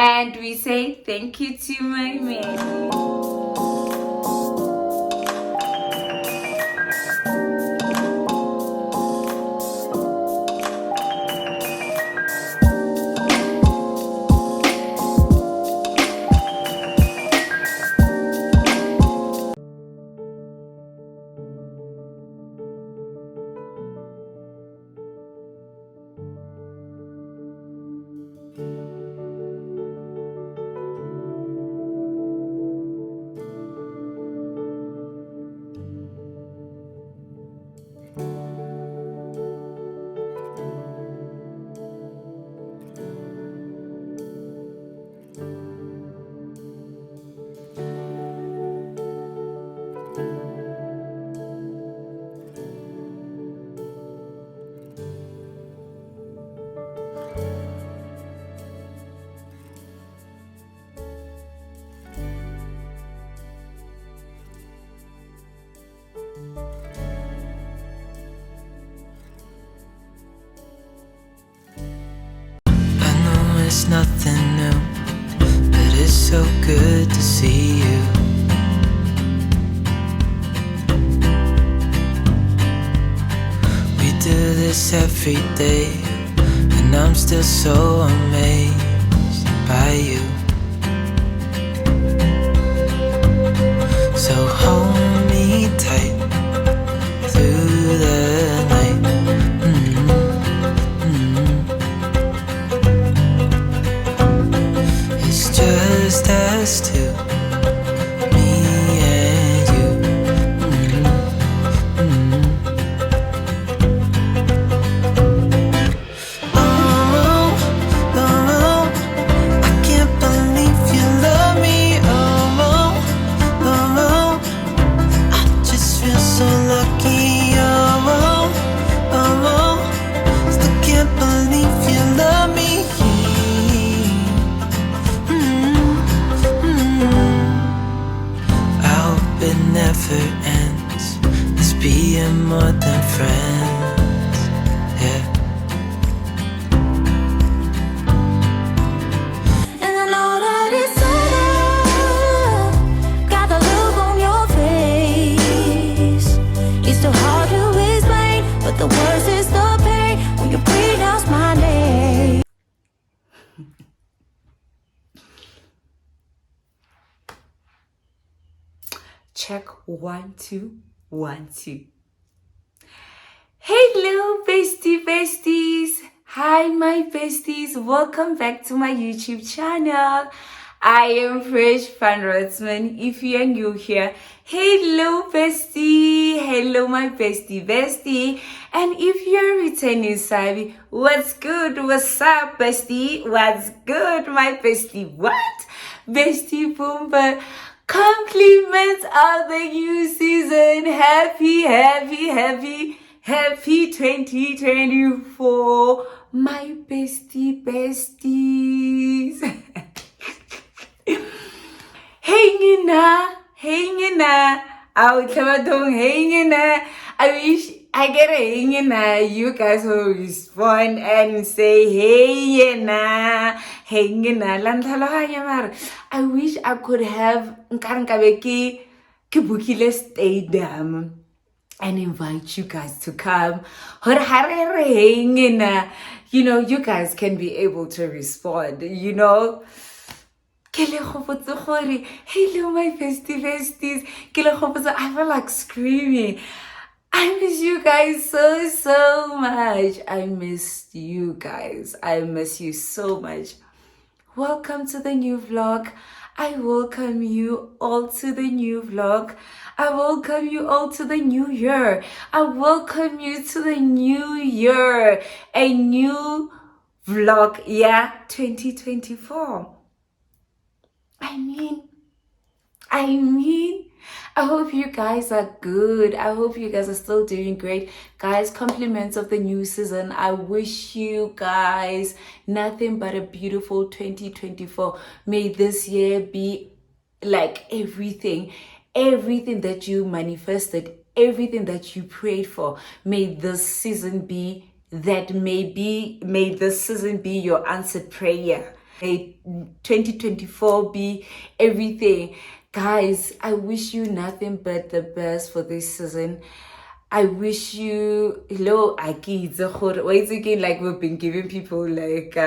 And we say thank you to my man. It's nothing new, but it's so good to see you. We do this every day, and I'm still so amazed by you. So hold me tight through the night. It's just us two, me and you. Oh, oh, I can't believe you love me. Oh, oh, I just feel so lucky. Oh, still can't believe you love me. I hope it never ends. Let's be more than friends, yeah. And I know that it's sad. Got the look on your face. It's too hard to explain, but the worst is the pain when you pronounce my name. Check 1 2 1 2. Hello besties. Hi my besties, welcome back to my YouTube channel. I am Fresh Van Rotsman. If you are new here, hello bestie, hello my bestie. And if you're returning Sabi, what's good, what's up bestie, what's good my bestie, what? Bestie Boomba. Compliments of the new season. Happy 2024. My besties. Hanging na. Out hanging na. I wish I get a hanging na. You guys will respond and say hey na. Hanging na. I wish I could have Nkankabeki Kibukile Stadium and invite you guys to come. You know, you guys can be able to respond, you know. Hello, my besties. I feel like screaming. I miss you guys so much. I missed you guys. I miss you so much. Welcome to the new vlog. I welcome you all to the new vlog. I welcome you all to the new year. I welcome you to the new year. A new vlog, yeah, 2024. I mean, I hope you guys are good. I hope you guys are still doing great. Guys, compliments of the new season. I wish you guys nothing but a beautiful 2024. May this year be like everything that you manifested, everything that you prayed for. May this season be that may this season be your answered prayer. May 2024 be everything. Guys, I wish you nothing but the best for this season. I wish you, hello, wait again, like we've been giving people like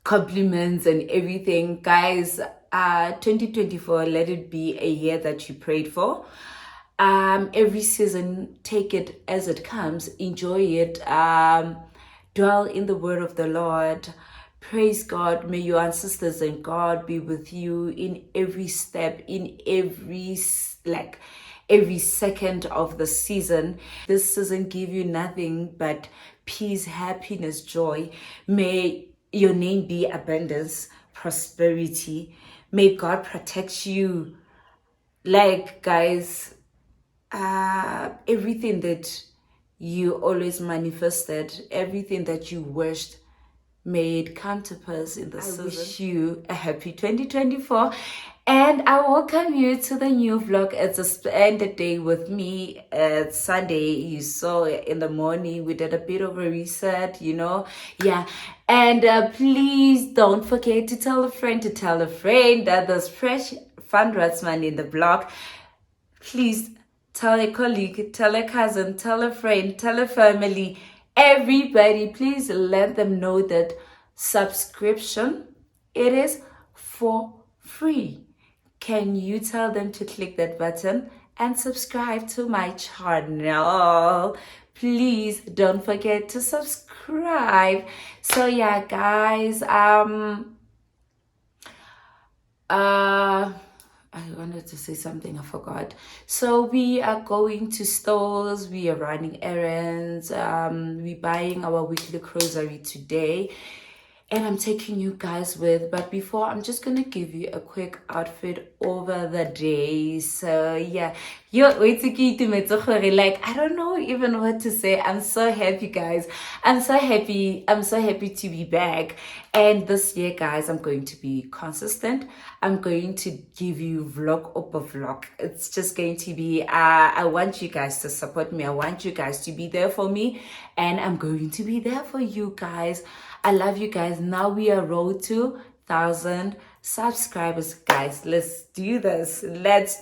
compliments and everything. Guys, 2024, let it be a year that you prayed for. Every season, take it as it comes, enjoy it, dwell in the word of the Lord. Praise God. May your ancestors and God be with you in every step, in every second of the season. This season give you nothing but peace, happiness, joy. May your name be abundance, prosperity. May God protect you. Like, guys, everything that you always manifested, everything that you wished, may it come to pass in the season. I wish you a happy 2024, and I welcome you to the new vlog. It's a splendid day with me. It's Sunday. You saw in the morning we did a bit of a reset, yeah. And please don't forget to tell a friend that there's fresh fun ratsman in the blog. Please tell a colleague, tell a cousin, tell a friend, tell a family. Everybody, please let them know that subscription, it is for free. Can you tell them to click that button and subscribe to my channel? Please don't forget to subscribe. So yeah, guys, I wanted to say something, I forgot. So we are going to stores, we are running errands, we're buying our weekly grocery today, and I'm taking you guys with. But before, I'm just gonna give you a quick outfit over the day. So yeah, like, I don't know even what to say. I'm so happy, guys. I'm so happy to be back. And this year, guys, I'm going to be consistent. I'm going to give you vlog over vlog. It's just going to be, I want you guys to support me. I want you guys to be there for me. And I'm going to be there for you guys. I love you guys. Now we are road to 1,000 subscribers, guys. Let's do this.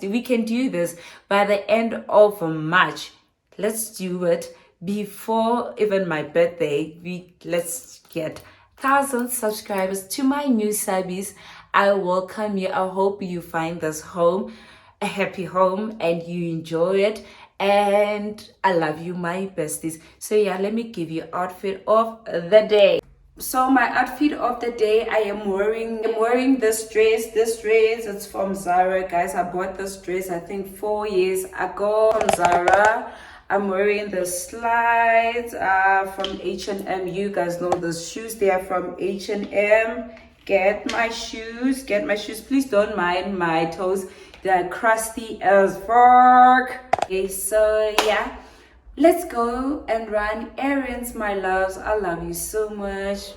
We can do this by the end of March. Let's do it before even my birthday. Let's get 1,000 subscribers. To my new subbies, I welcome you. I hope you find this home a happy home and you enjoy it. And I love you, my besties. So yeah, let me give you outfit of the day. So my outfit of the day, I'm wearing this dress. It's from Zara, guys. I bought this dress I think 4 years ago from Zara. I'm wearing the slides from H&M. You guys know the shoes, they are from H&M. Get my shoes. Please don't mind my toes, they're crusty as fuck. Okay, so yeah, let's go and run errands, my loves. I love you so much.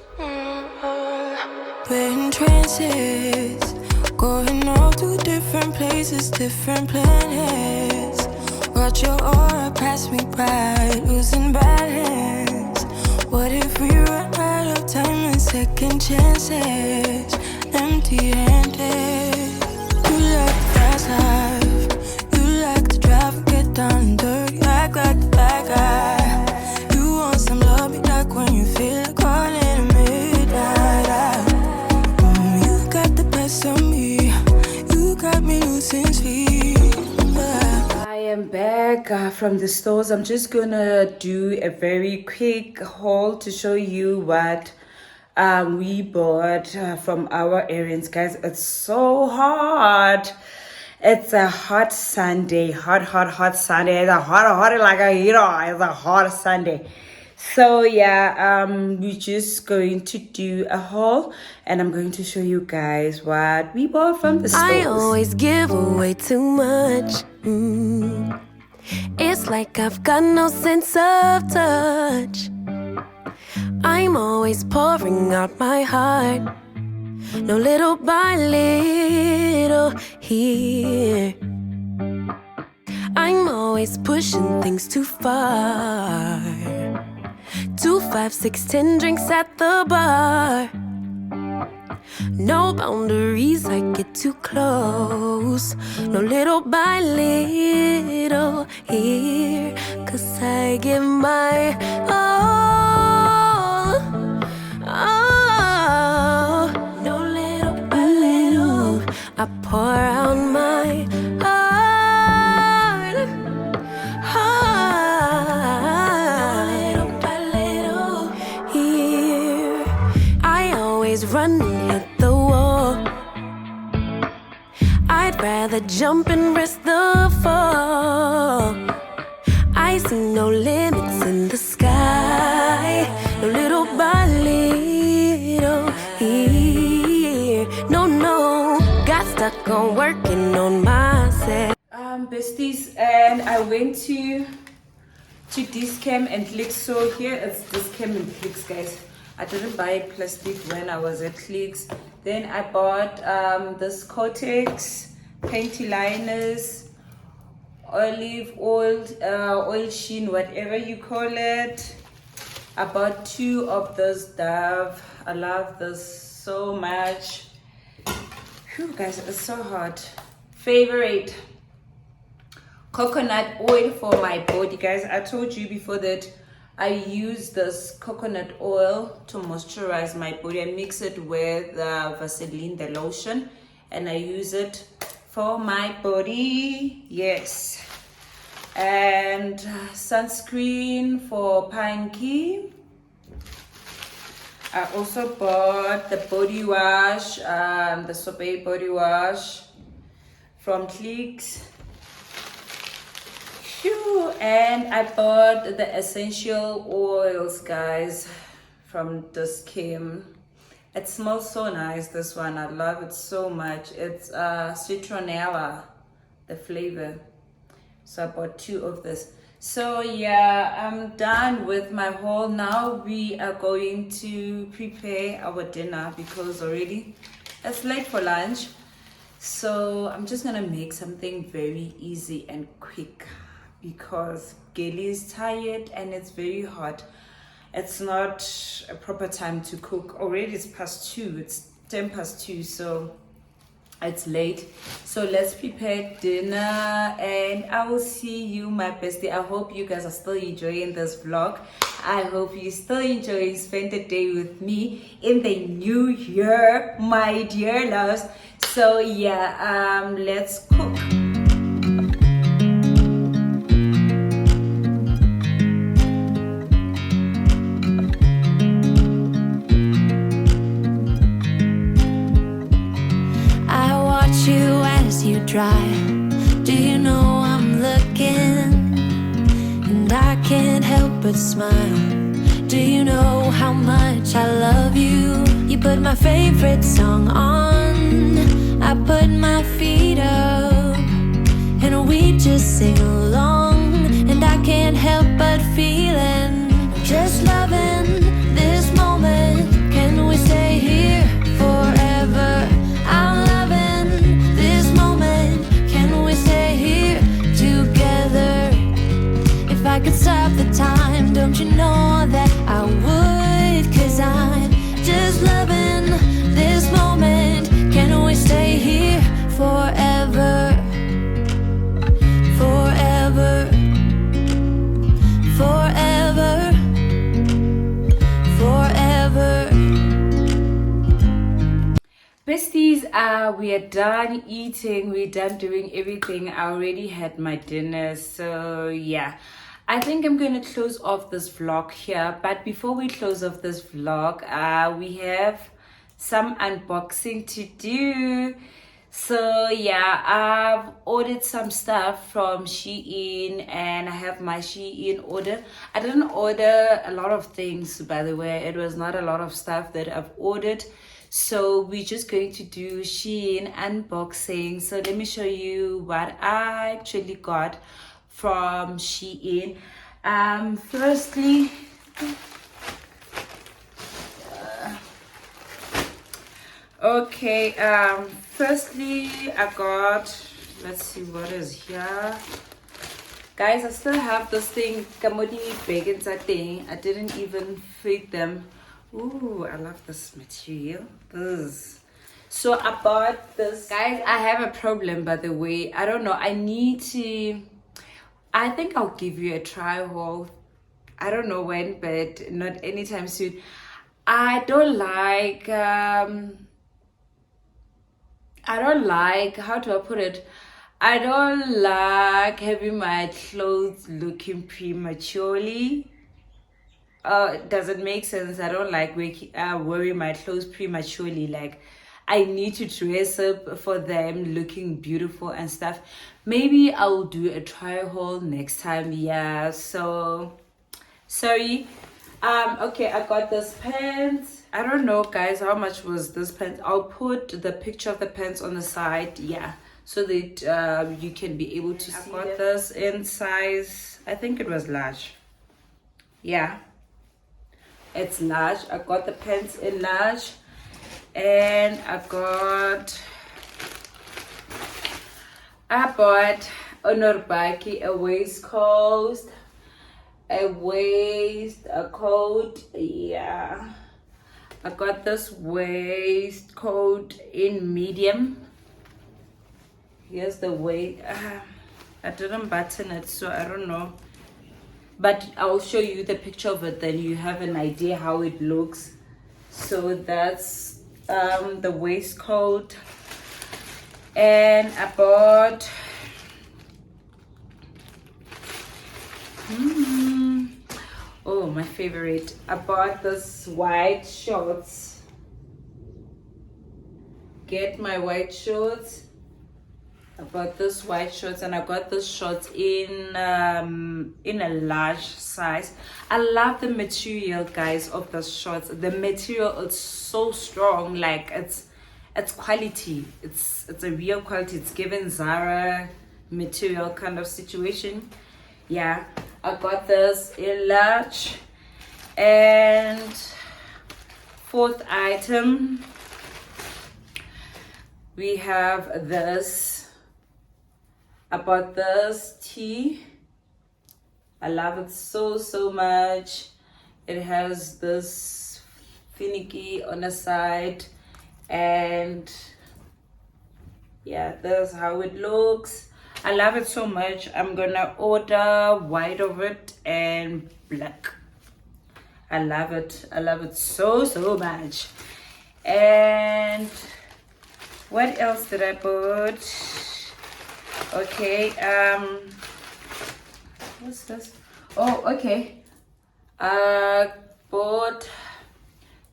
We're in trances, going off to different places, different planets. Watch your aura pass me by, losing balance. What if we run out of time and second chances? Empty-handed. You like the fast life, you like to drive and get down and dirty, act like the bad guy. You want some love, me like when you feel like calling at midnight. You got the best of me, you got me losing sleep. I am back from the stores. I'm just gonna do a very quick haul to show you what we bought from our errands, guys. It's so hot. It's a hot Sunday. Hot Sunday. It's a hot like a hero. It's a hot Sunday. So yeah, we're just going to do a haul and I'm going to show you guys what we bought from the stores. I always give away too much. It's like I've got no sense of touch. I'm always pouring out my heart, no little by little here. I'm always pushing things too far. 2, 5, 6, 10 drinks at the bar. No boundaries, I get too close. No little by little here. 'Cause I give my all. Oh, no little by little. I pour out my heart. Heart. No little by little here. I always run and hit the wall. I'd rather jump and risk the fall. I see no limits in the sky. No little by little here. No, no, got stuck on working on myself. Besties, and I went to Discam and Clicks. So here it's Discam and Clicks, guys. I didn't buy plastic when I was at Clicks. Then I bought this Cortex panty liners, olive oil, oil Shein, whatever you call it. I bought 2 of those Dove. I love this so much. Phew, guys, it's so hot. Favorite coconut oil for my body, guys. I told you before that I use this coconut oil to moisturize my body. I mix it with Vaseline, the lotion, and I use it for my body. Yes. And sunscreen for Panky. I also bought the body wash, the Sobe body wash from Clicks. And I bought the essential oils, guys, from Discam. It smells so nice, this one. I love it so much. It's citronella, the flavor. So I bought 2 of this. So yeah, I'm done with my haul. Now we are going to prepare our dinner because already it's late for lunch. So I'm just gonna make something very easy and quick because Gailey is tired and it's very hot. It's not a proper time to cook. Already it's past 2. It's 10 past 2, so it's late. So let's prepare dinner and I will see you, my bestie. I hope you guys are still enjoying this vlog. I hope you still enjoy spend the day with me in the new year, my dear loves. So yeah, let's cook. Do you know I'm looking? And I can't help but smile. Do you know how much I love you? You put my favorite song on. I put my feet up and we just sing along. And I can't help but feeling just loving this moment. Can we stay here forever? I'm loving this moment. Can we stay here together? If I could stop the time, don't you know that I would? 'Cause I'm just loving this moment. Can we stay here forever? Forever. Forever. Forever. Besties, we are done eating. We're done doing everything. I already had my dinner. So yeah, I think I'm going to close off this vlog here. But before we close off this vlog, we have some unboxing to do. So yeah, I've ordered some stuff from Shein and I have my Shein order. I didn't order a lot of things, by the way. It was not a lot of stuff that I've ordered. So we're just going to do Shein unboxing. So let me show you what I actually got from Shein. Firstly, okay, firstly I got, let's see what is here. Guys, I still have this thing, Kamodi bacon thing. I didn't even feed them Ooh, I love this material. This. So I bought this. Guys, I have a problem, by the way. I don't know. I think I'll give you a try haul. I don't know when, but not anytime soon. I don't like, how do I put it? I don't like having my clothes looking prematurely. Does it make sense? I don't like wearing my clothes prematurely. Like, I need to dress up for them looking beautiful and stuff. Maybe I'll do a try haul next time. Yeah, so sorry. Okay, I got this pants. I don't know, guys, how much was this pants. I'll put the picture of the pants on the side. Yeah, so that you can be able to see. I got this in size, I think it was large. Yeah, it's large. I got the pants in large, and I bought Onorbaki a waistcoat, a coat. Yeah, I got this waistcoat in medium. Here's the weight. I didn't button it, so I don't know, but I'll show you the picture of it, then you have an idea how it looks. So that's the waistcoat. And I bought oh, my favorite. I bought this white shorts. Get my white shorts. I bought this white shorts, and I got this shorts in a large size. I love the material, guys, of the shorts. The material is so strong, like it's quality. It's a real quality. It's given Zara material kind of situation. Yeah, I got this in large. And fourth item, we have this. I bought this tee. I love it so much. It has this finicky on the side, and yeah, that's how it looks. I love it so much. I'm gonna order white of it and black. I love it. I love it so much. And what else did I put? Okay, what's this? Oh, okay. I bought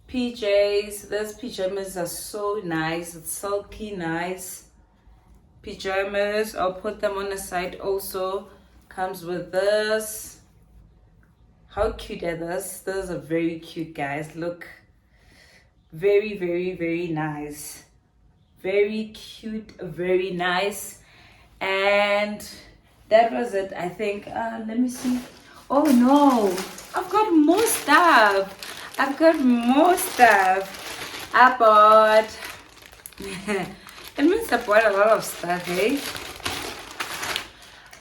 PJs. These pajamas are so nice. It's silky nice pajamas. I'll put them on the side also. Comes with this. How cute are those? Those are very cute, guys. Look. Very nice. Very cute, very nice. And that was it, I think. Let me see. Oh no, I've got more stuff. I bought it means I bought a lot of stuff, eh?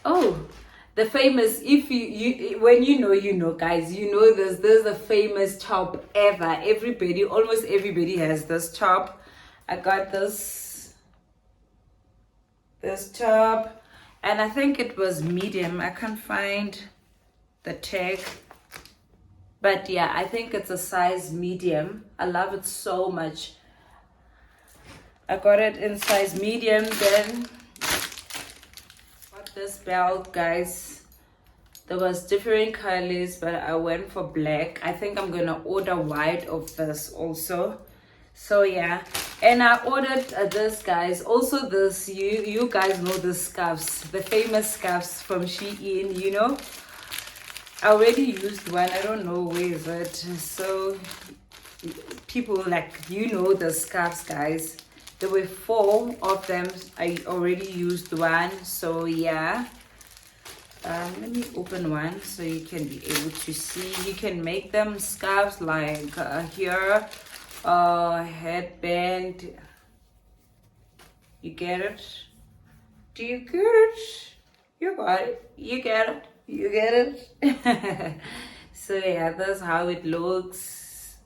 Oh, the famous, if you when you know, guys, you know there's the famous top ever. Almost everybody has this top. I got this top, and I think it was medium. I can't find the tag, but yeah, I think it's a size medium. I love it so much. I got it in size medium. Then got this belt, guys. There was different colors, but I went for black. I think I'm gonna order white of this also. So yeah, and I ordered this, guys. Also this, you guys know the scarves, the famous scarves from Shein, you know. I already used one. I don't know where is it. So people, like, you know the scarves, guys. There were 4 of them. I already used one. So yeah, let me open one so you can be able to see. You can make them scarves like here. Headband. You get it? Do you get it? You got it. You get it. You get it. So yeah, that's how it looks.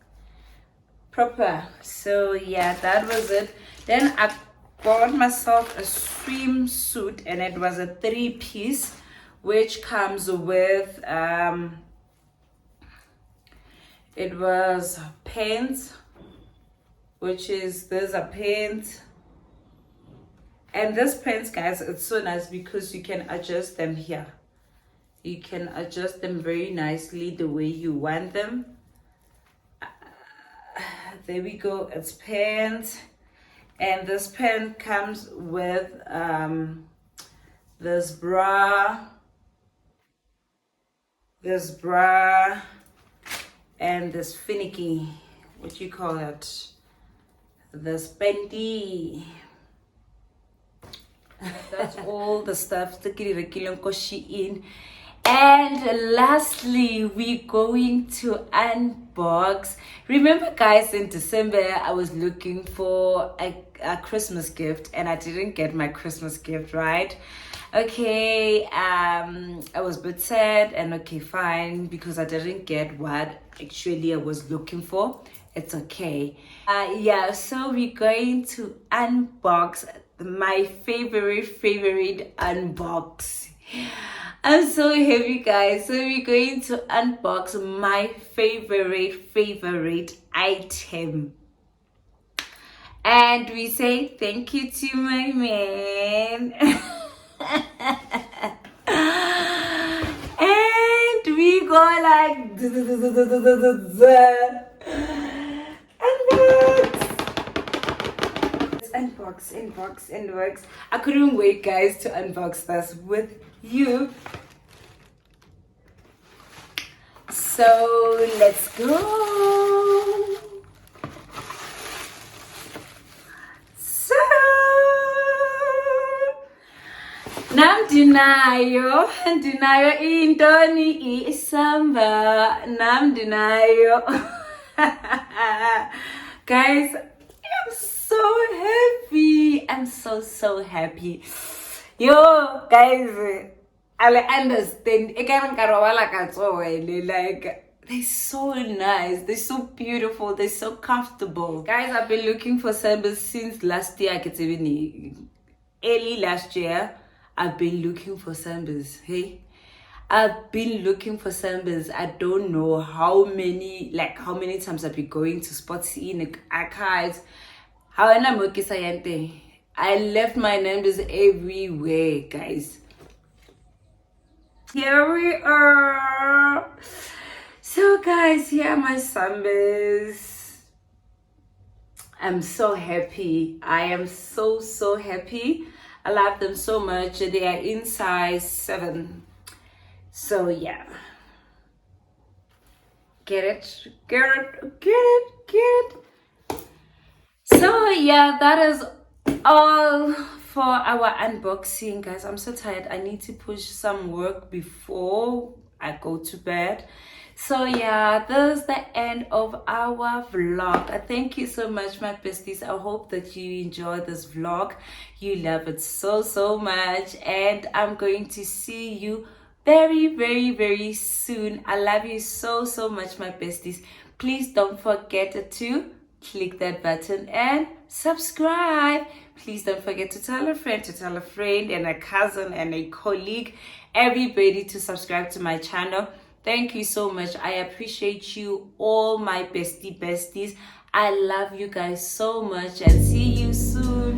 proper. So yeah, that was it. Then I bought myself a swimsuit, and it was a 3-piece, which comes with it was pants, which is there's a pants. And this pants, guys, it's so nice because you can adjust them here. You can adjust them very nicely the way you want them. There we go. It's pants. And this pant comes with this bra, and this finicky, what you call it? This panty. That's all the stuff that Shein. And lastly, we're going to unbox. Remember, guys, in December I was looking for a Christmas gift, and I didn't get my Christmas gift, right? Okay, I was a bit sad, and okay, fine, because I didn't get what actually I was looking for. It's okay. Yeah, so we're going to unbox my favorite unbox. I'm so happy, guys. So we're going to unbox my favorite item, and we say thank you to my man. And we go like unbox. I couldn't wait, guys, to unbox this with you. So let's go. So namdinayo intoni isamba namdinayo. Guys, I'm so happy. Yo, guys, I understand. Like, they're so nice, they're so beautiful, they're so comfortable. Guys, I've been looking for sandals since last year. I could even early last year. I've been looking for sandals. Hey, I've been looking for sandals. I don't know how many times I've been going to Sports in archives. I left my numbers everywhere, guys. Here we are. So, guys, here are my sambas. I'm so happy. I am so happy. I love them so much. They are in size 7. So yeah. Get it. So yeah, that is all for our unboxing, guys. I'm so tired. I need to push some work before I go to bed. So yeah, this is the end of our vlog. Thank you so much, my besties. I hope that you enjoy this vlog. You love it so much, and I'm going to see you very soon. I love you so much, my besties. Please don't forget to click that button and subscribe. Please don't forget to tell a friend and a cousin and a colleague, everybody, to subscribe to my channel. Thank you so much. I appreciate you all, my besties. I love you guys so much, and see you soon.